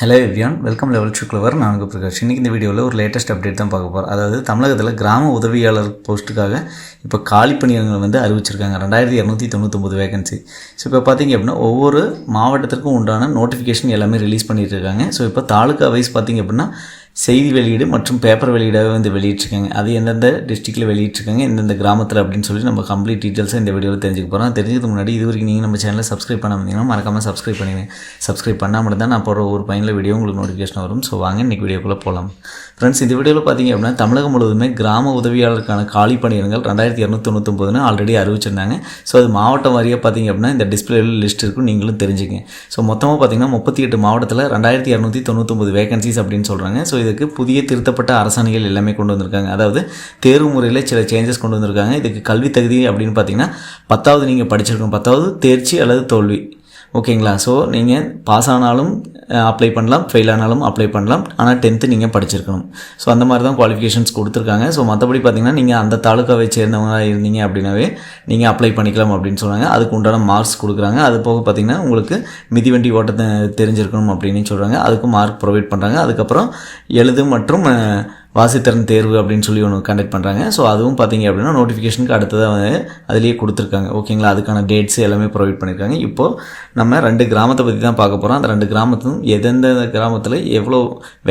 Hello everyone, welcome level to clever. நான் உங்கள் பிரகாஷ். இன்றைக்கி இந்த வீடியோவில் ஒரு லேட்டஸ்ட் அப்டேட் தான் பார்க்க போகிறோம். அதாவது தமிழகத்தில் கிராம உதவியாளர் போஸ்ட்டுக்காக இப்போ காலி பணியிடங்கள் வந்து அறிவிச்சிருக்காங்க. 2299 வேகன்சி. ஸோ இப்போ பார்த்திங்க அப்படின்னா ஒவ்வொரு மாவட்டத்திற்கும் உண்டான நோட்டிஃபிகேஷன் எல்லாமே ரிலீஸ் பண்ணிகிட்டு இருக்காங்க. ஸோ இப்போ தாலுக்கா வைஸ் பார்த்திங்க அப்படின்னா செய்தி வெளியீடு மற்றும் பேப்பர் வெளியீடாக வந்து வெளியிட்ருக்காங்க. அது எந்தெந்த டிஸ்ட்ரிக்டில் வெளியிட்ருக்காங்க, எந்தெந்த கிராமத்தில் அப்படின்னு சொல்லி நம்ம கம்ப்ளீட் டீட்டெயில்ஸை இந்த வீடியோவில் தெரிஞ்சுக்க போகிறோம். தெரிஞ்சதுக்கு முன்னாடி இது வரைக்கும் நீங்கள் நம்ம சேனலை சப்ஸ்கிரைப் பண்ண வந்தீங்கன்னா மறக்காமல் சப்ஸ்கிரைப் பண்ணிடுங்க. சப்ஸ்கிரைப் பண்ணாமல் தான் நான் போகிற ஒரு பயனில் வீடியோ உங்களுக்கு நோட்டிஃபிகேஷன் வரும். ஸோ வாங்க இன்றைக்கி வீடியோக்குள்ளே போகலாம். ஃப்ரெண்ட்ஸ், இந்த வீடியோவில் பார்த்திங்க அப்படின்னா தமிழகம் முழுவதுமே கிராம உதவியாளருக்கான காலி பணியிடங்கள் 2299 ஆல்ரெடி அறிவிச்சிருந்தாங்க. ஸோ அது மாவட்டம் வாரியாக பார்த்திங்க அப்படின்னா இந்த டிஸ்பிளேவில் லிஸ்ட் இருக்கும், நீங்களும் தெரிஞ்சுங்க. ஸோ மொத்தமாக பார்த்திங்கன்னா 38 மாவட்டத்தில் 2299 வேகன்சிஸ் அப்படின்னு சொல்கிறாங்க. ஸோ இதுக்கு புதிய திருத்தப்பட்ட அரசாணைகள் எல்லாமே கொண்டு வந்திருக்காங்க. அதாவது தேர்வு முறையில் சில சேஞ்சஸ் கொண்டு வந்திருக்காங்க. இதுக்கு கல்வி தகுதி அப்படின்னு பார்த்தீங்கன்னா 10வது நீங்கள் படிச்சிருக்கணும், 10வது தேர்ச்சி அல்லது தோல்வி. ஓகேங்களா? ஸோ நீங்கள் பாஸ் ஆனாலும் அப்ளை பண்ணலாம், ஃபெயில் ஆனாலும் அப்ளை பண்ணலாம். ஆனால் 10th நீங்கள் படிச்சிருக்கணும். ஸோ அந்த மாதிரி தான் குவாலிஃபிகேஷன்ஸ் கொடுத்துருக்காங்க. ஸோ மற்றபடி பார்த்திங்கன்னா நீங்கள் அந்த தாலுக்காவை சேர்ந்தவங்களாக இருந்தீங்க அப்படின்னாவே நீங்கள் அப்ளை பண்ணிக்கலாம் அப்படின்னு சொன்னாங்க. அதுக்கு உண்டான மார்க்ஸ் கொடுக்குறாங்க. அது போக பார்த்திங்கன்னா உங்களுக்கு மிதிவண்டி ஓட்ட தெரிஞ்சிருக்கணும் அப்படின்னு சொல்கிறாங்க. அதுக்கும் மார்க் ப்ரொவைட் பண்ணுறாங்க. அதுக்கப்புறம் எழுது மற்றும் வாசித்திறன் தேர்வு அப்படின்னு சொல்லி ஒன்று கண்டக்ட் பண்ணுறாங்க. ஸோ அதுவும் பார்த்திங்க அப்படின்னா நோட்டிஃபிகேஷனுக்கு அடுத்ததாக வந்து அதிலேயே கொடுத்துருக்காங்க. ஓகேங்களா? அதுக்கான டேட்ஸ் எல்லாமே ப்ரொவைட் பண்ணியிருக்காங்க. இப்போது நம்ம 2 கிராமத்தை பற்றி தான் பார்க்க போகிறோம். அந்த 2 கிராமத்தும் எந்தெந்த கிராமத்தில் எவ்வளோ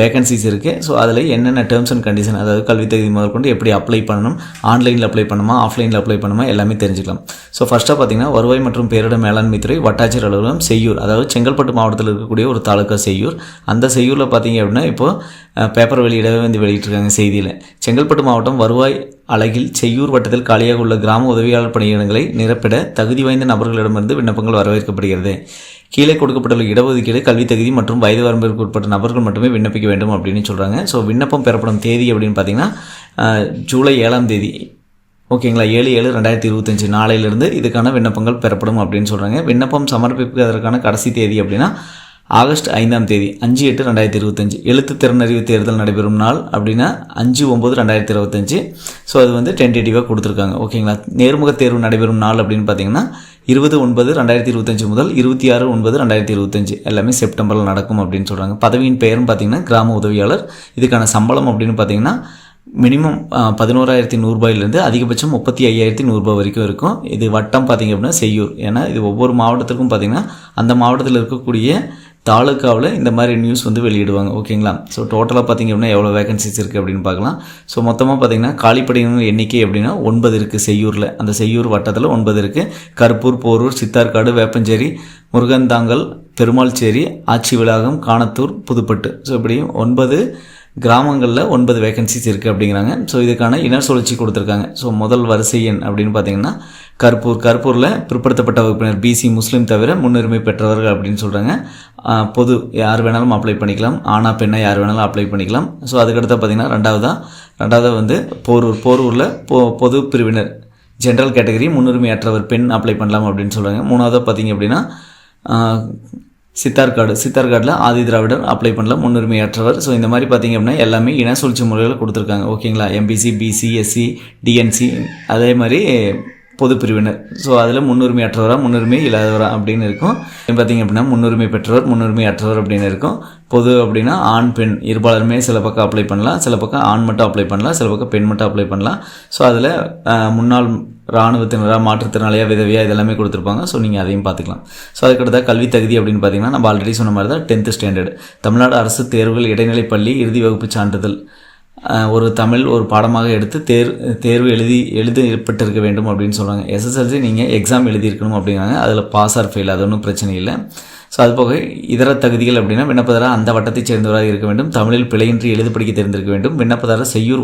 வேகன்சிஸ் இருக்குது, ஸோ அதில் என்னென்ன டேர்ம்ஸ் அண்ட் கண்டிஷன், அதாவது கல்வி தகுதி முதல் கொண்டு எப்படி அப்ளை பண்ணணும், ஆன்லைனில் அப்ளை பண்ணுமா, ஆஃப்லைனில் அப்ளை பண்ணுமா, எல்லாமே தெரிஞ்சுக்கலாம். ஸோ ஃபஸ்ட்டாக பார்த்திங்கன்னா வருவாய் மற்றும் பேரிட மேலாண்மை துறை வட்டாட்சியர் அலுவலகம் செய்யூர், அதாவது செங்கல்பட்டு மாவட்டத்தில் இருக்கக்கூடிய ஒரு தாலுக்கா செய்யூர். அந்த செய்யூரில் பார்த்திங்க அப்படின்னா இப்போது பேப்பர் வெளியிடவே வந்து வெளியிட்டிருக்காங்க செய்தியில். செங்கல்பட்டு மாவட்டம் வருவாய் அலகில் செய்யூர் வட்டத்தில் காலியாக உள்ள கிராம உதவியாளர் பணியிடங்களை நிரப்பிட தகுதி வாய்ந்த நபர்களிடமிருந்து விண்ணப்பங்கள் வரவேற்கப்படுகிறது. கீழே கொடுக்கப்பட்டுள்ள இடஒதுக்கீடு கல்வி தகுதி மற்றும் வயது வரம்பிற்கு உட்பட்ட நபர்கள் மட்டுமே விண்ணப்பிக்க வேண்டும் அப்படின்னு சொல்கிறாங்க. ஸோ விண்ணப்பம் பெறப்படும் தேதி அப்படின்னு பார்த்திங்கன்னா ஜூலை 7ஆம் தேதி. ஓகேங்களா? 7/7/2025 நாளையிலிருந்து இதுக்கான விண்ணப்பங்கள் பெறப்படும் அப்படின்னு சொல்கிறாங்க. விண்ணப்பம் சமர்ப்பிப்பதற்கான கடைசி தேதி அப்படின்னா ஆகஸ்ட் 5ஆம் தேதி 5/8/2025. எழுத்து திறனறிவு தேர்தல் நடைபெறும் நாள் அப்படின்னா 5/9/2025. ஸோ அது வந்து டென்டேட்டிவாக கொடுத்துருக்காங்க. ஓகேங்களா? நேர்முக தேர்வு நடைபெறும் நாள் அப்படின்னு பார்த்தீங்கன்னா 20/9/2025 முதல் 26/9/2025. எல்லாமே செப்டம்பரில் நடக்கும் அப்படின்னு சொல்கிறாங்க. பதவியின் பெயர்னு பார்த்தீங்கன்னா கிராம உதவியாளர். இதுக்கான சம்பளம் அப்படின்னு பார்த்தீங்கன்னா மினிமம் 11,100 ரூபாயிலிருந்து அதிகபட்சம் 35,100 ரூபாய் வரைக்கும் இருக்கும். இது வட்டம் பார்த்திங்க அப்படின்னா செய்யூர். ஏன்னா இது ஒவ்வொரு மாவட்டத்துக்கும் பார்த்திங்கன்னா அந்த மாவட்டத்தில் இருக்கக்கூடிய தாலுக்காவில் இந்த மாதிரி நியூஸ் வந்து வெளியிடுவாங்க. ஓகேங்களா? ஸோ டோட்டலாக பார்த்திங்க அப்படின்னா எவ்வளோ வேகன்சிஸ் இருக்குது அப்படின்னு பார்க்கலாம். ஸோ மொத்தமாக பார்த்திங்கன்னா காலிப்படையினர் எண்ணிக்கை அப்படின்னா 9 இருக்குது செய்யூரில். அந்த செய்யூர் வட்டத்தில் 9 இருக்குது. கருப்பூர், போரூர், சித்தார்காடு, வேப்பஞ்சேரி, முருகந்தாங்கல், பெருமாள்சேரி, ஆச்சி விளாகம், காணத்தூர், புதுப்பட்டு. ஸோ இப்படி 9 கிராமங்களில் 9 வேகன்சிஸ் இருக்குது அப்படிங்கிறாங்க. ஸோ இதுக்கான இனர் சுழற்சி கொடுத்துருக்காங்க. ஸோ முதல் வரிசை எண் அப்படின்னு பார்த்தீங்கன்னா கருப்பூரில் பிற்படுத்தப்பட்ட வகுப்பினர் பிசி முஸ்லீம் தவிர முன்னுரிமை பெற்றவர்கள் அப்படின்னு சொல்கிறாங்க. பொது யார் வேணாலும் அப்ளை பண்ணிக்கலாம், ஆனா பெண்ணா யார் வேணாலும் அப்ளை பண்ணிக்கலாம். ஸோ அதுக்கடுத்து பார்த்திங்கன்னா ரெண்டாவதாக வந்து போரூரில் பொது பிரிவினர் ஜென்ரல் கேட்டகரி முன்னுரிமையற்றவர் பெண் அப்ளை பண்ணலாம் அப்படின்னு சொல்கிறாங்க. மூணாவதாக பார்த்திங்க அப்படின்னா சித்தார்காடில் ஆதி திராவிடர் அப்ளை பண்ணலாம், முன்னுரிமையற்றவர். ஸோ இந்த மாதிரி பார்த்திங்க அப்படின்னா எல்லாமே இன சுழற்சி முறையில் கொடுத்துருக்காங்க. ஓகேங்களா? எம்பிசி, பிசி, எஸ்சி, டிஎன்சி, அதே மாதிரி பொது பிரிவினர். ஸோ அதில் முன்னுரிமையற்றவரா முன்னுரிமை இல்லாதவரா அப்படின்னு இருக்கும். பார்த்திங்க அப்படின்னா முன்னுரிமை பெற்றவர் முன்னுரிமை அற்றவர் அப்படின்னு இருக்கும். பொது அப்படின்னா ஆண் பெண் இருபாலருமே சில பக்கம் அப்ளை பண்ணலாம், சில பக்கம் ஆண் மட்டும் அப்ளை பண்ணலாம், சில பக்கம் பெண் மட்டும் அப்ளை பண்ணலாம். ஸோ அதில் முன்னாள் இராணுவத்தினராக, மாற்றுத்திறனாளியாக, விதவியாக இதெல்லாமே கொடுத்துருப்பாங்க. ஸோ நீங்கள் அதையும் பார்த்துக்கலாம். ஸோ அதுக்கடுத்த கல்வி தகுதி அப்படின்னு பார்த்தீங்கன்னா நம்ம ஆல்ரெடி சொன்ன மாதிரி தான் 10th ஸ்டாண்டர்ட். தமிழ்நாடு அரசு தேர்வுகள் இடைநிலை பள்ளி இறுதி வகுப்பு சான்றிதழ் ஒரு தமிழ் ஒரு பாடமாக எடுத்து தேர்வு எழுதப்பட்டிருக்க வேண்டும் அப்படின்னு சொல்கிறாங்க. எஸ்எஸ்எல்சி நீங்கள் எக்ஸாம் எழுதியிருக்கணும் அப்படிங்கிறாங்க. அதில் பாஸ் ஆர் ஃபெயில், அது ஒன்றும் பிரச்சனை இல்லை. ஸோ அது போக இதர தகுதிகள் அப்படின்னா விண்ணப்பதாரர் அந்த வட்டத்தைச் சேர்ந்தவராக இருக்க வேண்டும், தமிழில் பிழையின்றி எழுது படிக்க தெரிந்திருக்க வேண்டும், விண்ணப்பதாரர் செய்யூர்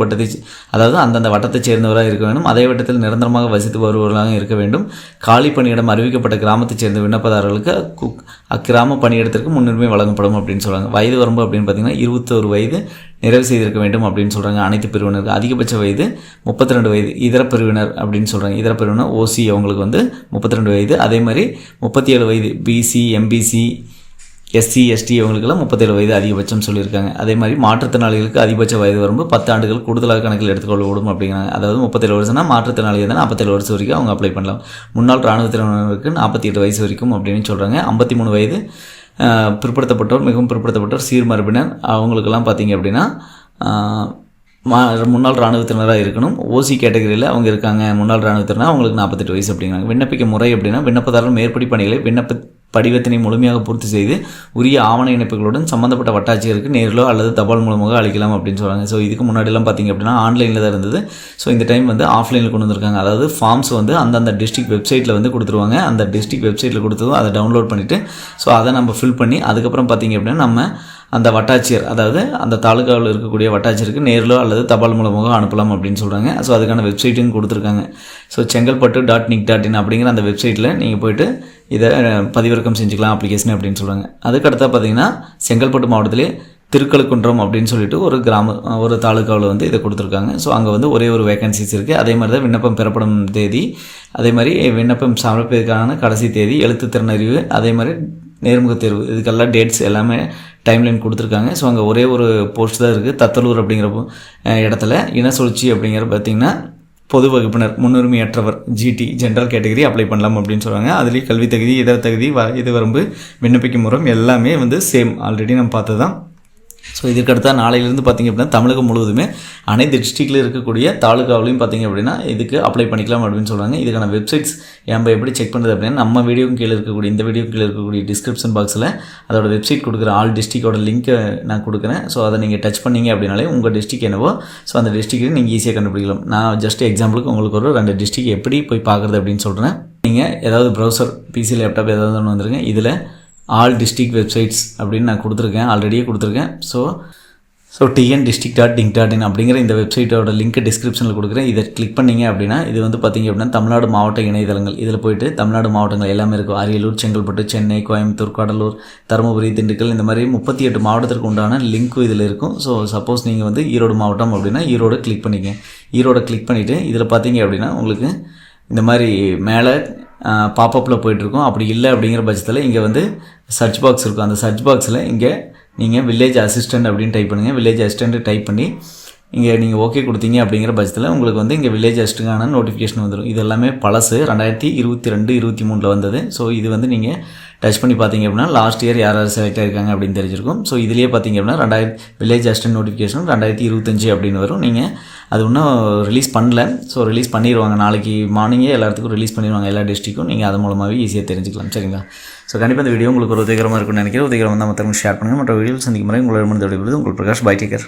அதாவது அந்தந்த வட்டத்தைச் சேர்ந்தவராக இருக்க வேண்டும், அதே வட்டத்தில் நிரந்தரமாக வசித்து வருபவர்களாக இருக்க வேண்டும், காலி பணியிடம் அறிவிக்கப்பட்ட கிராமத்தைச் சேர்ந்த விண்ணப்பதாரர்களுக்கு அக்கிராம பணியிடத்திற்கு முன்னுரிமை வழங்கப்படும் அப்படின்னு சொல்கிறாங்க. வயது வரம்பு அப்படின்னு பார்த்தீங்கன்னா 21 வயது நிறைவு செய்திருக்க வேண்டும் அப்படின்னு சொல்கிறாங்க. அனைத்து பிரிவினருக்கு அதிகபட்ச வயது 32 வயது. இதர பிரிவினர் அப்படின்னு சொல்கிறாங்க. இதர பிரிவினர் ஓசி அவங்களுக்கு வந்து 32 வயது. அதே மாதிரி 37 வயது பிசி, எம்பிசி, எஸ்சி, எஸ்டி அவங்களுக்கெல்லாம் 37 வயது அதிகபட்சம் சொல்லியிருக்காங்க. அதே மாதிரி மாற்றுத்திறனாளிகளுக்கு அதிகபட்ச வயது வரும்போது 10 ஆண்டுகள் கூடுதலாக கணக்கில் எடுத்துக்கொள்ளப்படும் அப்படிங்கிறாங்க. அதாவது 37 வருஷம்னா மாற்றுத்திறனாளி தான் 47 வருஷம் வரைக்கும் அவங்க அப்ளை பண்ணலாம். முன்னாள் இராணுவத்தினருக்கு 48 வயசு வரைக்கும் அப்படின்னு சொல்கிறாங்க. 53 வயது பிற்படுத்தப்பட்டோர், மிகவும் பிற்படுத்தப்பட்டோர், சீர்மரபினர் அவங்களுக்கெல்லாம் பார்த்தீங்க அப்படின்னா முன்னாள் இராணுவத்தினராக இருக்கணும். ஓசி கேட்டகரியில் அவங்க இருக்காங்க, முன்னாள் இராணுவத்தினர், அவங்களுக்கு 48 வயசு அப்படிங்கிறாங்க. விண்ணப்பிக்க முறை அப்படின்னா விண்ணப்பதாரர் மேற்படி பணிகளை படிவத்தினை முழுமையாக பூர்த்தி செய்து உரிய ஆவண இணைப்புகளுடன் சம்மந்தப்பட்ட வட்டாட்சியருக்கு நேரிலோ அல்லது தபால் மூலமாக அளிக்கலாம் அப்படின்னு சொல்கிறாங்க. ஸோ இதுக்கு முன்னாடிலாம் பார்த்திங்க அப்படின்னா ஆன்லைனில் தான் இருந்தது. ஸோ இந்த டைம் வந்து ஆஃப்லைனில் கொண்டு வந்திருக்காங்க. அதாவது ஃபார்ம்ஸ் வந்து அந்தந்த டிஸ்ட்ரிக்ட் வெப்சைட்டில் வந்து கொடுத்துருவாங்க. அந்த டிஸ்ட்ரிக்ட் வெப்சைட்டில் கொடுத்ததும் அதை டவுன்லோட் பண்ணிவிட்டு ஸோ அதை நம்ம ஃபில் பண்ணி அதுக்கப்புறம் பார்த்திங்க அப்படின்னா நம்ம அந்த வட்டாட்சியர், அதாவது அந்த தாலுகாவில் இருக்கக்கூடிய வட்டாட்சியருக்கு நேரிலோ அல்லது தபால் மூலமாக அனுப்பலாம் அப்படின்னு சொல்கிறாங்க. ஸோ அதுக்கான வெப்சைட்டும் கொடுத்துருக்காங்க. ஸோ chengalpattu.nic.in அப்படிங்கிற அந்த வெப்சைட்டில் நீங்கள் போய்ட்டு இதை பதிவிறக்கம் செஞ்சுக்கலாம் அப்ளிகேஷன் அப்படின்னு சொல்கிறாங்க. அதுக்கடுத்தா பார்த்திங்கன்னா செங்கல்பட்டு மாவட்டத்திலே திருக்கழுக்குன்றம் அப்படின்னு சொல்லிட்டு ஒரு தாலுக்காவில் வந்து இதை கொடுத்துருக்காங்க. ஸோ அங்கே வந்து ஒரே ஒரு வேகன்சிஸ் இருக்குது. அதே மாதிரி தான் விண்ணப்பம் பெறப்படும் தேதி, அதே மாதிரி விண்ணப்பம் சமர்ப்பதற்கான கடைசி தேதி, எழுத்துத்திறன் அறிவு, அதே மாதிரி நேர்முக தேர்வு, இதுக்கெல்லாம் டேட்ஸ் எல்லாமே டைம்லைன் கொடுத்துருக்காங்க. ஸோ அங்கே ஒரே ஒரு போஸ்ட் தான் இருக்குது. தத்தலூர் அப்படிங்கிற இடத்துல இன சுழற்சி அப்படிங்கிற பார்த்திங்கன்னா பொது வகுப்பினர், முன்னுரிமையற்றவர், ஜிடி ஜென்ரல் கேட்டகரி அப்ளை பண்ணலாம் அப்படின்னு சொல்கிறாங்க. அதுலேயும் கல்வி தகுதி, இதர தகுதி, இது வரம்பு, விண்ணப்பிக்கும் முறை எல்லாமே வந்து சேம், ஆல்ரெடி நம்ம பார்த்தது தான். ஸோ இதற்கடுத்தா நாளையிலேருந்து பார்த்திங்க அப்படின்னா தமிழகம் முழுவதுமே அனைத்து டிஸ்ட்ரிக்டில் இருக்கக்கூடிய தாலுகாவிலையும் பார்த்திங்க அப்படின்னா இதுக்கு அப்ளை பண்ணிக்கலாம் அப்படின்னு சொல்கிறாங்க. இதுக்கான வெப்சைட்ஸ் நம்ம எப்படி செக் பண்ணுறது அப்படின்னா நம்ம வீடியோக்கு கீழே இருக்கக்கூடிய இந்த வீடியோக்கு கீழே இருக்கக்கூடிய டிஸ்கிரிப்ஷன் பாக்ஸில் அதோட வெப்சைட் கொடுக்குற ஆல் டிஸ்ட்ரிக்டோட லிங்க்கை நான் கொடுக்குறேன். ஸோ அதை நீங்கள் டச் பண்ணிங்க அப்படின்னாலே உங்கள் டிஸ்ட்ரிக் என்னவோ ஸோ அந்த டிஸ்ட்ரிக்ட் நீங்கள் ஈஸியாக கண்டுபிடிக்கலாம். நான் ஜஸ்ட் எக்ஸாம்பிளுக்கு உங்களுக்கு ஒரு 2 டிஸ்ட்ரிக் எப்படி போய் பார்க்குறது அப்படின்னு சொல்கிறேன். நீங்கள் ஏதாவது ப்ரௌசர், பிசி, லேப்டாப் ஏதாவது ஒன்று வந்துருங்க. இதில் ஆல் டிஸ்ட்ரிக்ட் வெப்சைட்ஸ் அப்படின்னு நான் கொடுத்துருக்கேன், ஆல்ரெடியே கொடுத்துருக்கேன். ஸோ tndistrict.nic.in அப்படிங்கிற இந்த வெப்சைட்டோட லிங்க் டிஸ்கிரிப்ஷனில் கொடுக்குறேன். இதை கிளிக் பண்ணிங்க அப்படின்னா இது வந்து பார்த்திங்க அப்படின்னா தமிழ்நாடு மாவட்ட இணையதளங்கள், இதில் போய்ட்டு தமிழ்நாடு மாவட்டங்கள் எல்லாமே இருக்கும். அரியலூர், செங்கல்பட்டு, சென்னை, கோயம்புத்தூர், கடலூர், தருமபுரி, திண்டுக்கல், இந்த மாதிரி 38 மாவட்டத்திற்கு உண்டான லிங்க்கும் இதில் இருக்கும். ஸோ சப்போஸ் நீங்கள் வந்து ஈரோடு மாவட்டம் அப்படின்னா ஈரோடு கிளிக் பண்ணிக்கங்க. ஈரோடு கிளிக் பண்ணிவிட்டு இதில் பார்த்திங்க அப்படின்னா உங்களுக்கு இந்த மாதிரி மேலே பாப்பப்பில் போய்ட்டுருக்கோம். அப்படி இல்லை அப்படிங்கிற பட்சத்தில் இங்கே வந்து சர்ச் பாக்ஸ் இருக்கும். அந்த சர்ச் பாக்ஸில் இங்கே நீங்கள் வில்லேஜ் அசிஸ்டண்ட் அப்படின்னு டைப் பண்ணுங்கள். வில்லேஜ் அசிஸ்டண்ட்டு டைப் பண்ணி இங்கே நீங்கள் ஓகே கொடுத்தீங்க அப்படிங்கிற பட்சத்தில் உங்களுக்கு வந்து இங்கே வில்லேஜ் அசிஸ்டண்ட்டான நோட்டிஃபிகேஷன் வந்துடும். இது எல்லாமே பழசு 2022-23 வந்தது. ஸோ இது வந்து நீங்கள் டச் பண்ணி பார்த்தீங்க அப்படின்னா லாஸ்ட் இயர் யார் செலக்ட் ஆகிருக்காங்க அப்படின்னு தெரிஞ்சிருக்கும். ஸோ இதுலேயே பார்த்தீங்க அப்படின்னா வில்லேஜ் அசிஸ்டன்ட் நோட்டிஃபிகேஷன் 2025 அப்படின்னு வரும். நீங்கள் அது இன்னும் ரிலீஸ் பண்ணல. ஸோ ரிலீஸ் பண்ணிடுவாங்க, நாளைக்கு மார்னிங்கே எல்லாத்துக்கும் ரிலீஸ் பண்ணிடுவாங்க, எல்லா டிஸ்ட்ரிக்கும். நீங்கள் அது மூலமாகவே ஈஸியாக தெரிஞ்சுக்கலாம். சரிங்களா? ஸோ கண்டிப்பாக இந்த வீடியோ உங்களுக்கு ஒரு உதவிகரமாக இருக்கும்னு நினைக்கிறேன். உதவிகரமாக தான் மற்றவங்க ஷேர் பண்ணுங்கள். மற்ற வீடியோவில் சந்திக்கும் முறை உங்களை விடைபெறுவது உங்கள் பிரகாஷ். By, take care.